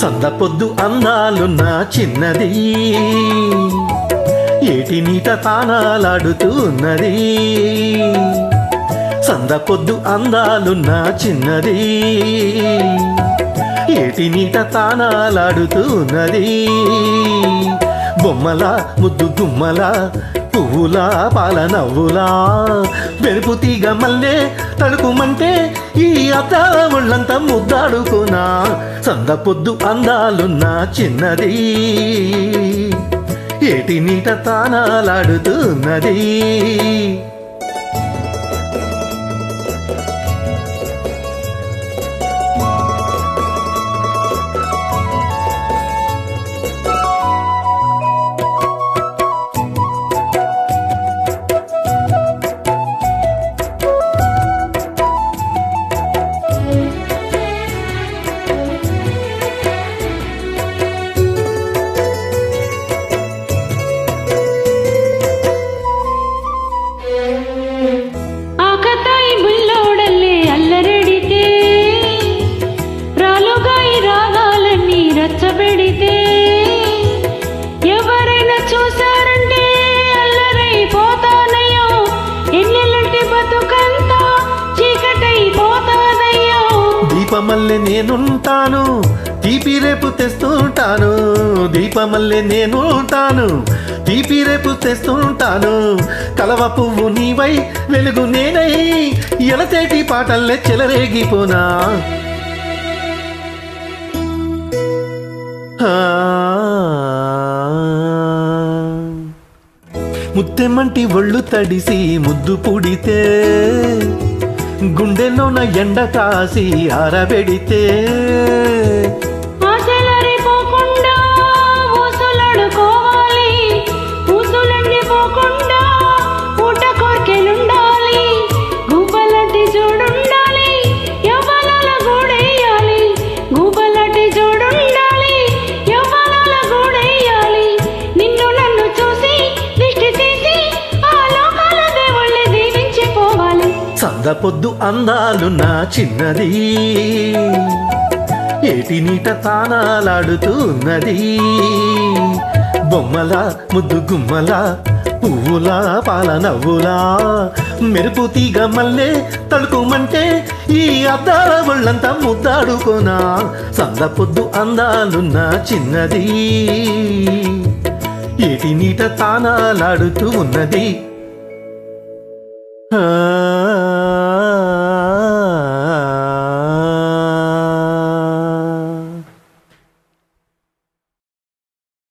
సందపొద్దు అందాలున్న చిన్నది, ఏటి నీట తానాలాడుతూ ఉన్నది. సందపొద్దు అందాలున్న చిన్నది, ఏటి నీట తానాలాడుతూ ఉన్నది. బొమ్మల ముద్దు గుమ్మల పువ్వులా పాల నవ్వులా వెరుపు తీగ మల్లె తడుకుమంటే ఈ అద్దాల ఒళ్ళంతా ముద్దాడుకున్నా. సందపొద్దు అందాలున్న చిన్నది, ఏటి నీట తానాలాడుతున్నది. ఎవరైనా చూసారంటే అల్లరైపోతానయ్యో, ఎన్నెలంటి బతుకంతా చీకటైపోతానయ్యో. దీపమల్లె నేనుంటాను, తీపి రేపు తెస్తుంటాను. దీపమల్లె నేనుంటాను, తీపి రేపు తెస్తుంటాను. కలవ పువ్వు నీవై వెలుగు నేనై ఎలతేటి పాటల్లే చెలరేగిపోనా. ముత్తెమ్మంటి ఒళ్ళు తడిసి ముద్దు పుడితే, గుండెలోన ఎండ కాసి ఆరబెడితే, ఆశలరిపోకుండా ఊసులాడుకోవాలి, ఊసులండిపోకుండా ఊట కోర్కెలుండాలి. గుబ్బలాంటి జోడుండాలి, యవ్వనాల గూడెయ్యాలి. గుబ్బలాంటి జోడుండాలి, యవ్వనాల గూడెయ్యాలి. నిన్ను నన్ను చూసి దిష్టి తీసి ఆ లోకాల దేవుళ్ళని దీవించిపోవాలి. సందపొద్దు అందాలున్న చిన్నది, ఏటి నీట తానాలాడుతున్నది. బొమ్మల ముద్దు గుమ్మల పువ్వులా పాల నవ్వులా మెరుపు తీగ మల్లె తడుకుమంటే ఈ అద్దాల ఒళ్ళంతా ముద్దాడుకోనా. సందపొద్దు అందాలున్న చిన్నది, ఏటి నీట తానాలాడుతూ ఉన్నది.